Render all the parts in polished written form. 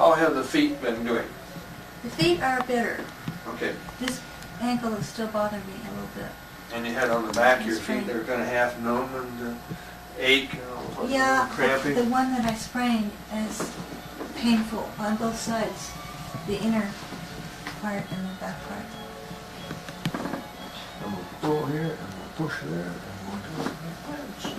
How have the feet been doing? The feet are better. Okay. This ankle is still bothering me a little bit. And you had on the back of your It's feet, fine. they were kind of half numb and ache, Yeah, cramping? the one that I sprained is painful on both sides, the inner part and the back part. And we'll pull here, and we'll push there, and we'll do it like that.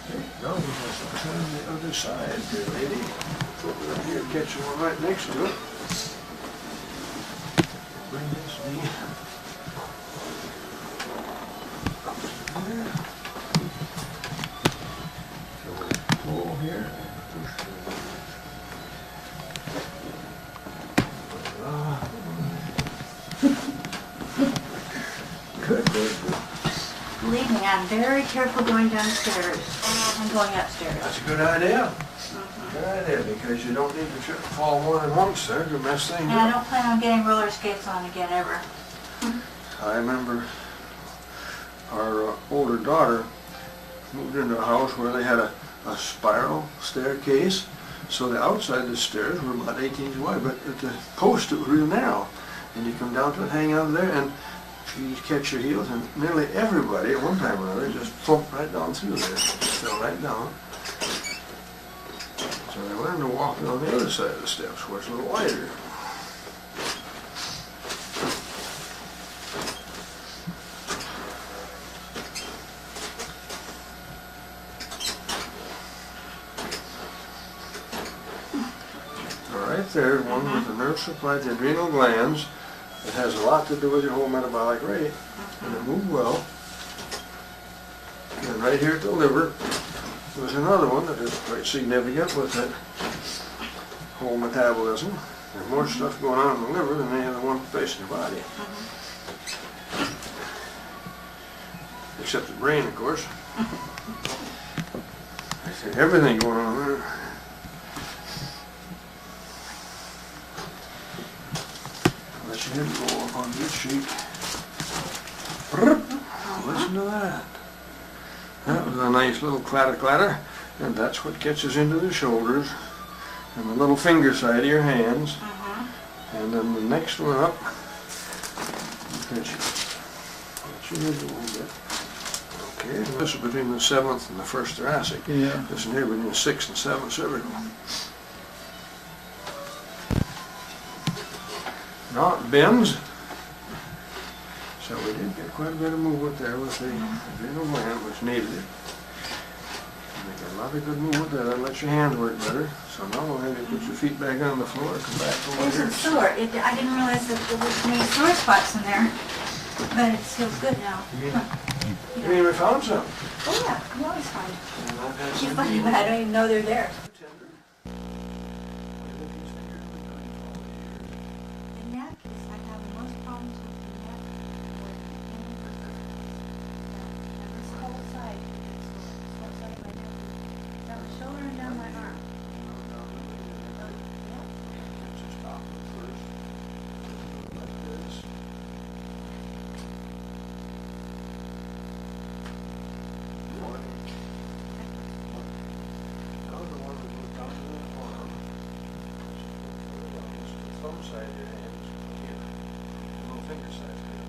Okay, now we have to turn the other side, dear lady. Put it up here, catch the one right next to it. Bring this knee up to there. So we'll pull here and push there. Good, good, good. Believe me, I'm very careful going downstairs and going upstairs. That's a good idea. Good idea, because you don't need to trip and fall more than once there to mess things And I up. don't plan on getting roller skates on again ever. I remember our older daughter moved into a house where they had a spiral staircase. So the outside of the stairs were about 18 inches wide, but at the post it was real narrow. And you come down to it, hang out there, and you catch your heels, and nearly everybody at one time or another just plumped right down through there, fell right down. So I learned to walk on the other side of the steps where it's a little wider. Right there, one with the nerve supply, the adrenal glands. It has a lot to do with your whole metabolic rate, and it moved well. And right here at the liver, there's another one that is quite significant with that whole metabolism. There's more stuff going on in the liver than any other one place in your body. Except the brain, of course. I said everything going on there. Let your head roll up on this sheet. Listen to that. That was a nice little clatter, and that's what catches into the shoulders and the little finger side of your hands. And then the next one up, catch your head a little bit. Okay, this is between the 7th and the 1st thoracic. Yeah. This one here between the 6th and 7th cervical. Now it bends. So we did get quite a bit of movement there with the adrenal gland, which needed it. Make a lot of good movement there. That'll let your hands work better. So now we'll have you put your feet back on the floor and come back over It's here. sore. I didn't realize that there was any sore spots in there, but it feels good now. You mean we found some? Oh yeah, you always find. And I've had It's some funny, but I don't even know they're there. tender. The neck is, I have the most problems with the neck. And this whole side, it's whole side of my neck. Down the shoulder and down my arm. Side of your hands here. Little finger size here.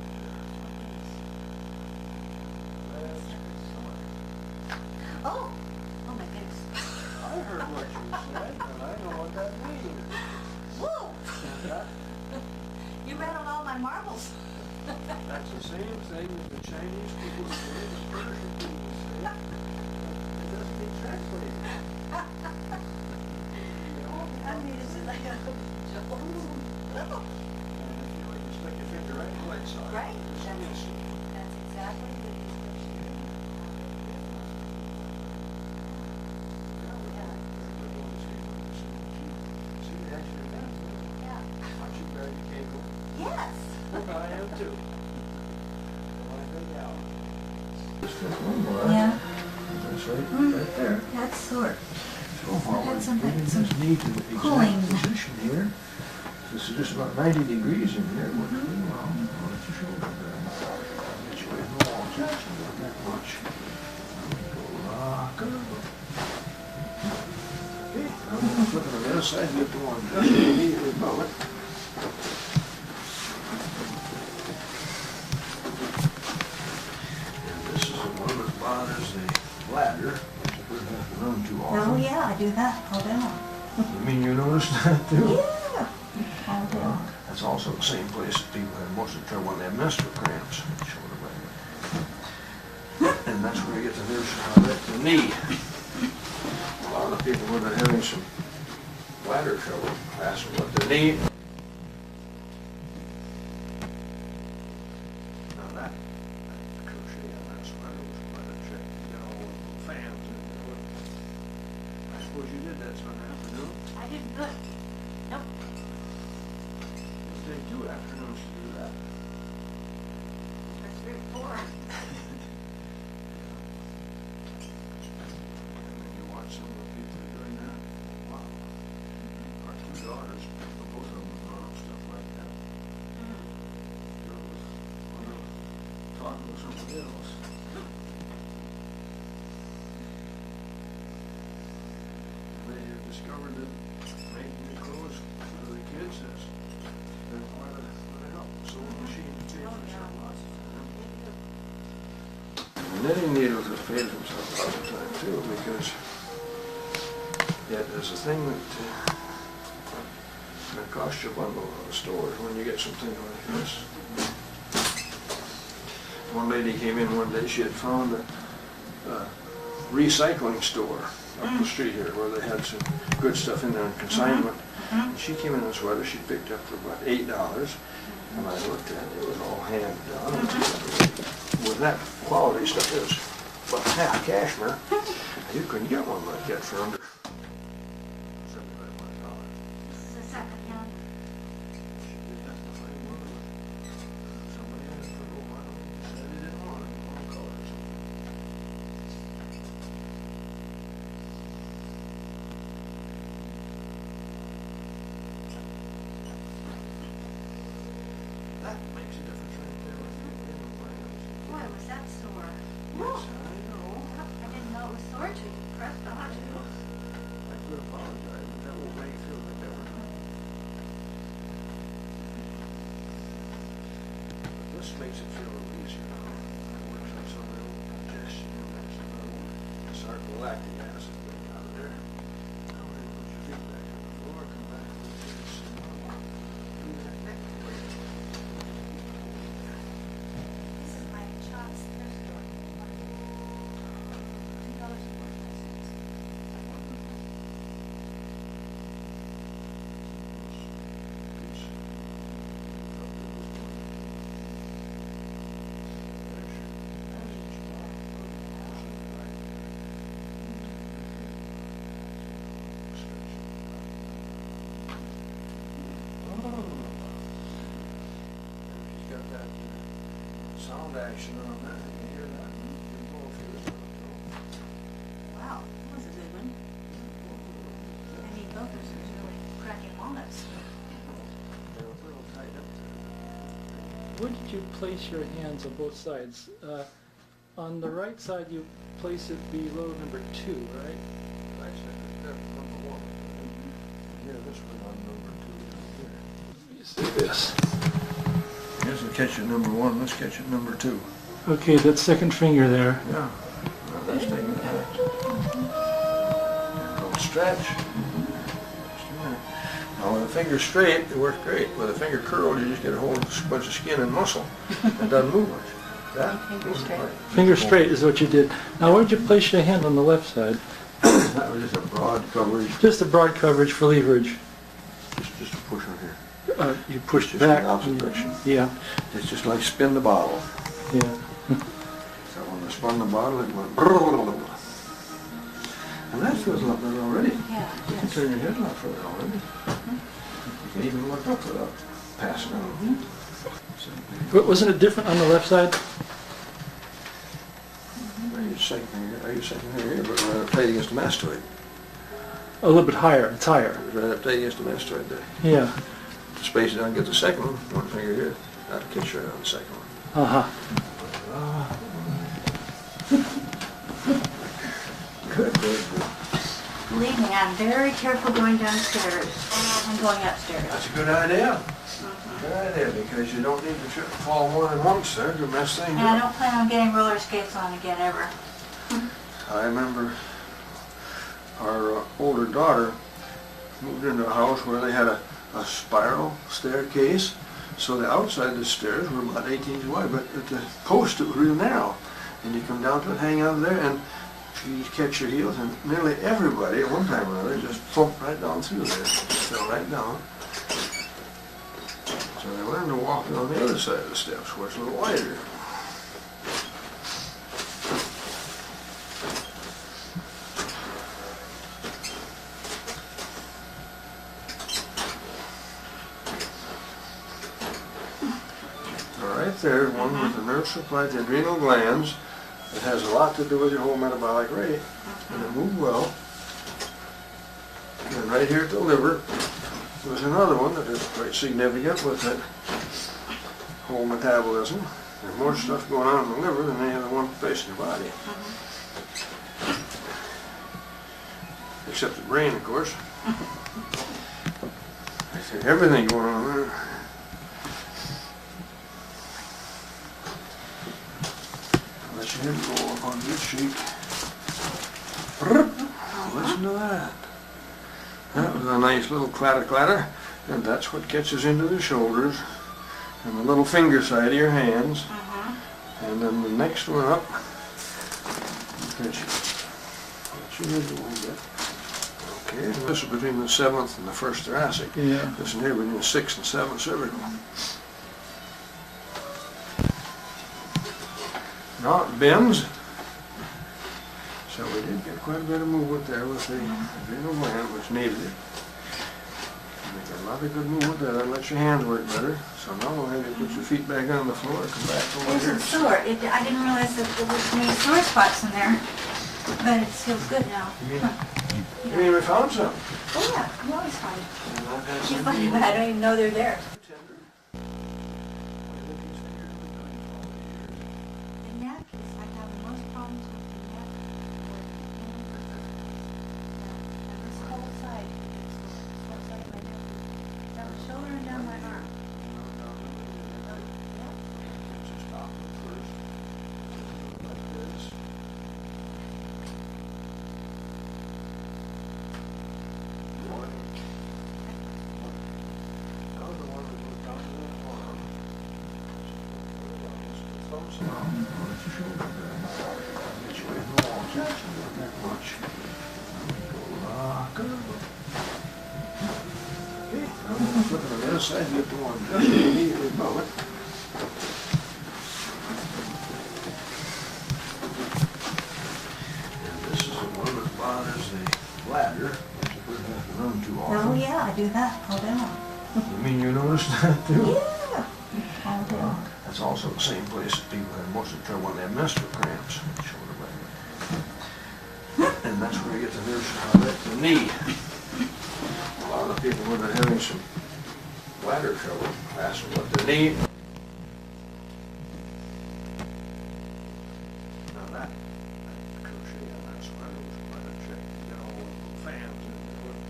Oh! Oh my goodness. I heard what you said, and I know what that means. Whoa! You read on all my marbles. That's the same thing that the Chinese people say, the Persian people say. It doesn't get translated. I mean, this is like a joke. And if you stick your finger right in the leg socket. Right? That's exactly the description. See, it actually does. Yeah. Aren't you glad you came home? Yes. I am too. Yeah. That's right there. That's sore. So while Had we're some- getting this knee to the pulling. exact position here, this is just about 90 degrees in here. Works pretty well. I'll let your shoulder there. Get you away from the wall just not that much. Go rock. I'm gonna flip it on the other side, get the one just immediately above it. And this is the one that bothers the ladder, which it doesn't have to run too often. Oh, yeah, I do that all day long. You mean you noticed that too? Yeah, all day long. That's also the same place that people have most of the trouble when they have menstrual cramps. Shoulder blade. And that's where you get the nerve shot at the knee. A lot of people who are having some bladder trouble ask them what they need. Now that crochet on that sweater was quite a trick. You got all the little fans in there. I suppose you did that Sunday afternoon? I didn't do it. Nope. It'll take 2 afternoons to do that. That's 3 or 4. And then you watch some of the people doing that. Wow. Our 2 daughters, both of them are stuff like that. Girl was talking with somebody else. They have discovered that making the clothes for the kids has been quite a help. Sewing machine pays for lots of time. The knitting needles have paid themselves all the time too, because there's a thing that costs you a bundle in the stores when you get something like this. One lady came in one day, she had found a recycling store up the street here where they had some good stuff in there on consignment. And she came in a sweater she picked up for about $8, and I looked at it, it was all hand done. With that quality stuff, it was about half cashmere. You couldn't get one like that for under $75. This is the second hand. She did have to find one of them. Somebody had it for a little while, and said they didn't want it in all colors. That makes a difference right there. Boy, was that sore. Yes, I know. I didn't know it was sore till you pressed on it. I could apologize, but that will make you feel like that were. But this makes it feel a little easier. It works on some of the old congestion and that's another one. Start the lactic acid getting out of there. Now then put your feet back on the floor, come back to this. Do that neck break. This is my child's thrift store. Sound action on that, you can hear that. You go through this one. Wow, that was a good one. I mean, both of us was really cracking walnuts. They're a little tight up there. Where did you place your hands on both sides? On the right side, you place it below number 2, right? I said that's number 1. Here, this one on number 2 here. Let me see this. Here's the catch at number 1, let's catch at number 2. Okay, that second finger there. Yeah. Now that's taking effect. Don't stretch. Just a minute. Now with the finger straight, it works great. With the finger curled, you just get a whole bunch of skin and muscle. It doesn't move much. That? Finger straight. Right. Finger straight is what you did. Now, where did you place your hand on the left side? That was just a broad coverage. Just a broad coverage for leverage. Just a push on here. You pushed Just back. the opposite direction. Yeah, It's just like spin the bottle. yeah. So when I spun the bottle, it went and that feels a lot better already. Yeah, You can yes. turn your head a lot further already. You can even look up without passing out. So, Wasn't it different on the left side? are you second here, but right up tight against the mastoid. A little bit higher. It's higher. Right up tight against the mastoid there. Yeah. To space it out and get the second one finger here. That'll catch right on the second one. Uh-huh. Good, good, good. Believe evening, I'm very careful going downstairs and going upstairs. That's a good idea. Good idea, because you don't need to trip and fall more than once there to mess things And I up. don't plan on getting roller skates on again ever. I remember our older daughter moved into a house where they had a spiral staircase. So the outside of the stairs were about 18 inches wide, but at the post it was real narrow. And you come down to it, hang out there, and you catch your heels, and nearly everybody at one time or another just plumped right down through there, fell right down. So they learned to walk on the other side of the steps, where it's a little wider. All right there, one with the nerve supply to the adrenal glands. It has a lot to do with your whole metabolic rate, and it moved well. And right here at the liver was another one that is quite significant with that whole metabolism. There's more stuff going on in the liver than any other one place in your body. Except the brain, of course. I see everything going on there. Let your head go up on this sheet. Listen to that. That was a nice little clatter clatter, and that's what catches into the shoulders and the little finger side of your hands. And then the next one up, let your head go a little bit. Okay, and this is between the 7th and the 1st thoracic. Yeah. This is here between the 6th and 7th cervical. Now it bends. So we did get quite a bit of movement there with the adrenal gland, which needed it. Make a lot of good movement there. That'll let your hands work better. So now we'll have you put your feet back on the floor and come back over It's here. a sore. I didn't realize that there was many sore spots in there, but it feels good now. You mean we found some? Oh yeah, you always find. And I've had You some find it, but I don't even know they're there. tender. The neck is, I have the most problems with the neck. And this whole side, this whole side of my neck, down the shoulder and down my arm. Flipping on the other side, you get the one just immediately above it. And this is the one that bothers the bladder, which you wouldn't have to run too often. Oh yeah, I do that all day long. You mean you noticed that too? Yeah, all day long. That's also the same place that people have most of the trouble when they have menstrual cramps, shoulder blade. And that's where you get the nerve supply at the knee. A lot of people when they're having some bladder trouble, ask them what they need. Now that crochet on that sweater was quite a trick. You got all those little fans in there.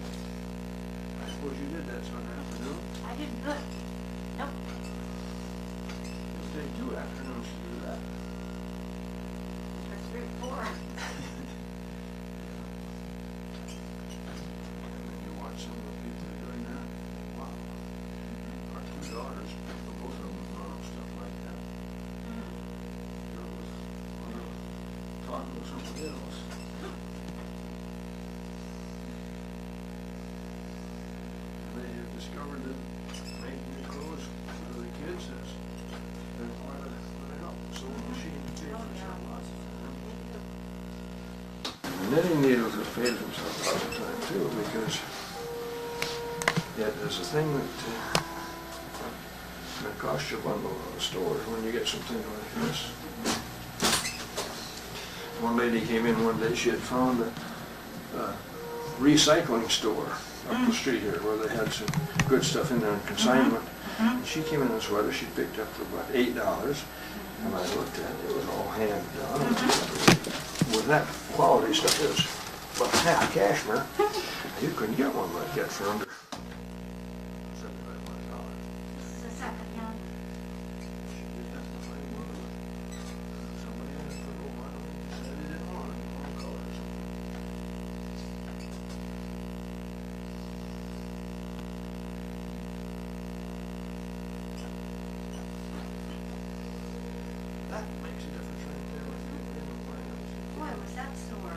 I suppose you did that Sunday afternoon. I did good. Nope. It'll take 2 afternoons to do that. That's 3 or 4. You watch some of the people that are doing that. Wow. Our 2 daughters, both of them on stuff like that. Girl was talking with somebody else. And they have discovered that making your clothes for the kids has been quite a help. Sewing machine pays themselves. And the knitting needles have paid themselves all the time too, because there's a thing that costs you a bundle in the stores when you get something like this. One lady came in one day, she had found a recycling store up the street here where they had some good stuff in there on consignment. And she came in a sweater she picked up for about $8, and I looked at it, it was all hand done. Well, that quality stuff is about half cashmere. You couldn't get one like that for under $7,500. This is the second one. Somebody asked for a little while, said they didn't want it, one color or something. That makes a difference right there with the original plans. Boy, was that sore.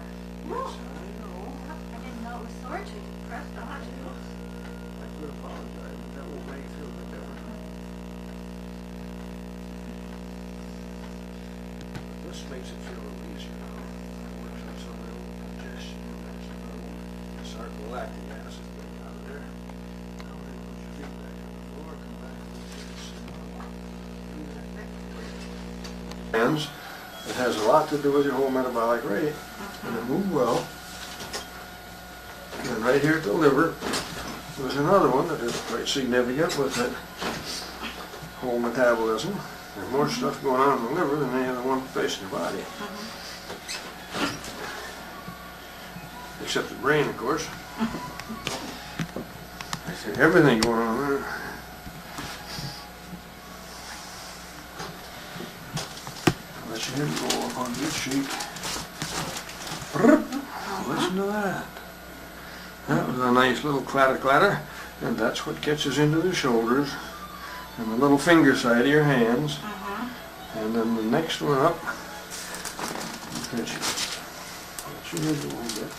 Yes, I know. I didn't know it was sore till you pressed on it. I could apologize, but that will make you feel a bit different. But this makes it feel a little easier now. It works on some of the old congestion and that's another one. Sarcolactic acid getting out of there. Now then, put your feet back on the floor, come back and do that neck. Hands, it has a lot to do with your whole metabolic rate, and it moved well. And right here at the liver was another one that is quite significant with that whole metabolism. There's more stuff going on in the liver than any other one place in your body. Except the brain, of course. I see everything going on there. Let your head go up on this sheet. Listen to that. That was a nice little clatter, and that's what catches into the shoulders and the little finger side of your hands. And then the next one up, let you a little bit.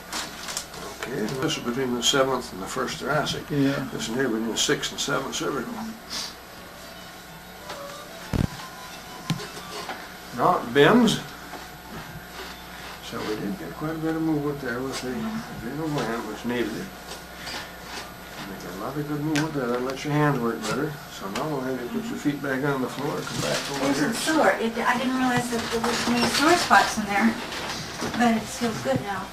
Okay, this is between the 7th and the 1st thoracic. Yeah. This is here between the 6th and 7th cervical. Now it bends. So we did get quite a bit of movement there with the adrenal gland, which needed it. Make a lot of good movement there. That'll let your hands work better. So now we'll have you put your feet back on the floor, come back over There's here. a sore. I didn't realize that there was many sore spots in there, but it feels good now.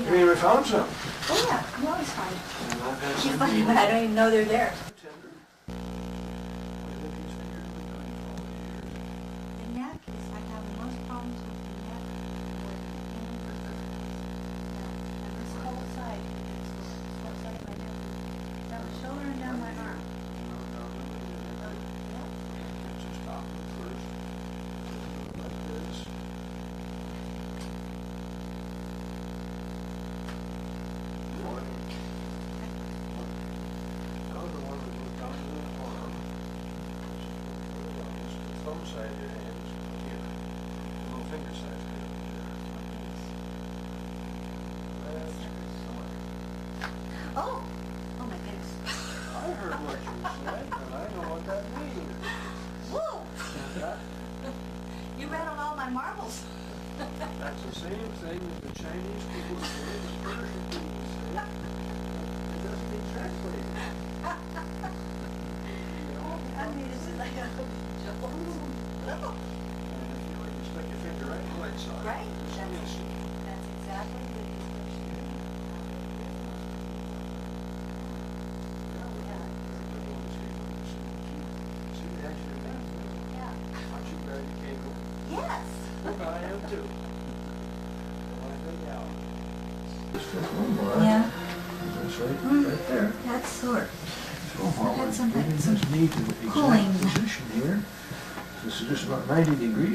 You mean we found some? Oh yeah, you always find. And I've had You some find people them, I don't even know they're there. tender. I think these fingers have been doing for all the years. The neck is, I have the most problems with the neck. And this whole side, this whole side of my neck. Down the shoulder and down my arm. Just stop it first. Like this. One. Now the one that goes down to the arm. The thumb side of your hand is here. The little finger side is here. That's Oh! Oh my goodness. I heard what you said, and I know what that means. Whoa! That, You rattled all my marbles. that's the same thing that the Chinese people say, the Persian people say. It doesn't mean translated. I mean, this is like a joke. No. And if you like, you stick your finger right in the right side. Right. Just an instant. That's exactly the description. See, they actually got it. Yeah. Aren't you glad you came home? Yes. I am too. Yeah. That's right there. That's sore. So while Had we're some- getting some this knee to the pulling. exact position here, this is just about 90 degrees.